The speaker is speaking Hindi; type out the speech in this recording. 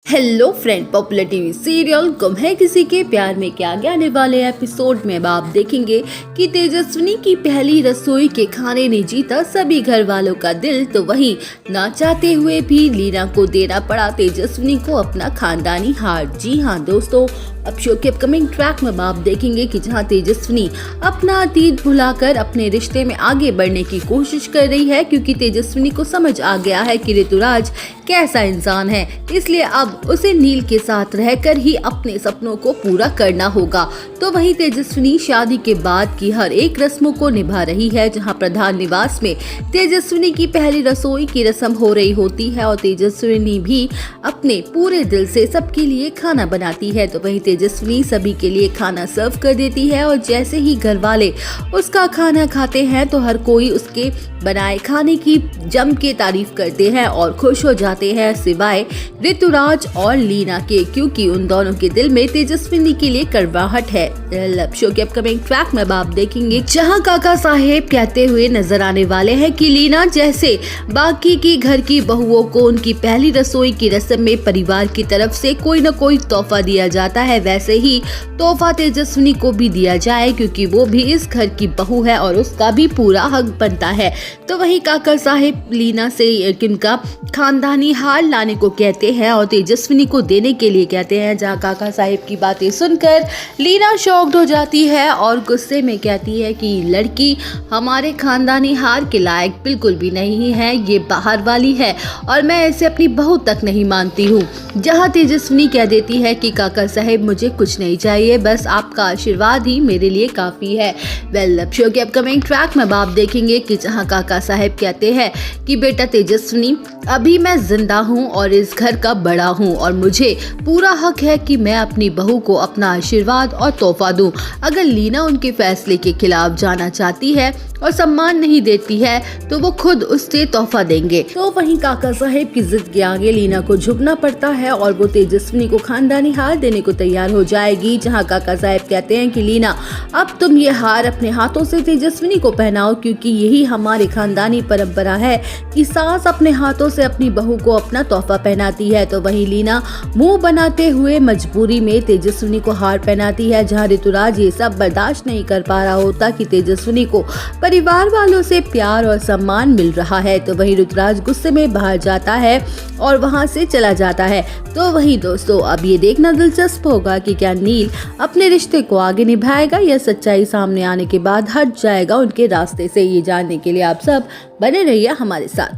Hello friend, popular TV serial गुम है किसी के प्यार में के आगे आने वाले एपिसोड में अब आप देखेंगे कि तेजस्विनी की पहली रसोई के खाने ने जीता सभी घर वालों का दिल। तो वहीं ना चाहते हुए भी लीना को देना पड़ा तेजस्विनी को अपना खानदानी हार। जी हाँ दोस्तों, अब शो के अपकमिंग ट्रैक में आप देखेंगे कि जहां तेजस्विनी अपना अतीत भुलाकर अपने रिश्ते में आगे बढ़ने की कोशिश कर रही है, क्योंकि तेजस्विनी को समझ आ गया है कि ऋतुराज कैसा इंसान है, इसलिए अब उसे नील के साथ रहकर ही अपने सपनों को पूरा करना होगा। तो वहीं तेजस्विनी शादी के बाद की हर एक रस्मों को निभा रही है। जहां प्रधान निवास में तेजस्विनी की पहली रसोई की रस्म हो रही होती है और तेजस्विनी भी अपने पूरे दिल से सबके लिए खाना बनाती है। तो वहीं तेजस्विनी सभी के लिए खाना सर्व कर देती है और जैसे ही घर वाले उसका खाना खाते हैं तो हर कोई उसके बनाए खाने की जम के तारीफ करते हैं और खुश हो जाते हैं, सिवाय ऋतुराज और लीना के, क्योंकि उन दोनों के दिल में तेजस्विनी के लिए कड़वाहट है। लव शो के अपकमिंग ट्रैक में आप देखेंगे जहां काका साहेब कहते हुए नजर आने वाले हैं कि लीना जैसे बाकी की घर की बहुओं को उनकी पहली रसोई की रस्म में परिवार की तरफ से कोई न कोई तोहफा दिया जाता है, वैसे ही तोहफा तेजस्विनी को भी दिया जाए, क्योंकि वो भी इस घर की बहू है और उसका भी पूरा हक बनता है। तो वहीं काका साहेब लीना से उनका खानदानी हार लाने को कहते हैं और तेजस्विनी को देने के लिए कहते हैं। जहां काका साहेब की बातें सुनकर लीना शॉक्ड हो जाती है और गुस्से में कहती है कि लड़की हमारे खानदानी हार के लायक बिल्कुल भी नहीं है, ये बाहर वाली है और मैं इसे अपनी बहू तक नहीं मानती हूँ। जहां तेजस्विनी कह देती है कि काका साहेब मुझे कुछ नहीं चाहिए, बस आपका आशीर्वाद ही मेरे लिए काफी है। वेल, लव शो के अपकमिंग ट्रैक में आप देखेंगे कि जहां काका साहेब कहते हैं कि बेटा तेजस्विनी, अभी मैं जिंदा हूँ और इस घर का बड़ा हूँ और मुझे पूरा हक है कि मैं अपनी बहू को अपना आशीर्वाद और तोहफा दूं। अगर लीना उनके फैसले के खिलाफ जाना चाहती है और सम्मान नहीं देती है तो वो खुद उससे तोहफा देंगे। तो वहीं काका साहेब की जिद के आगे लीना को झुकना पड़ता है और वो तेजस्विनी को खानदानी हार देने को तैयार हो जाएगी। जहां काका साहेब कहते हैं कि लीना, अब तुम ये हार अपने हाथों से तेजस्विनी को पहनाओ, क्योंकि यही हमारी खानदानी परंपरा है कि सास अपने हाथों से अपनी बहू को अपना तोहफा पहनाती है। तो वहीं लीना मुंह बनाते हुए मजबूरी में तेजस्विनी को हार पहनाती है। जहां ऋतुराज ये सब बर्दाश्त नहीं कर पा रहा होता कि तेजस्विनी को परिवार वालों से प्यार और सम्मान मिल रहा है। तो वहीं ऋतुराज गुस्से में बाहर जाता है और वहां से चला जाता है। तो वहीं दोस्तों, अब ये देखना दिलचस्प होगा कि क्या नील अपने रिश्ते को आगे निभाएगा या सच्चाई सामने आने के बाद हट जाएगा उनके रास्ते से। ये जानने के लिए आप सब बने रहिए हमारे साथ।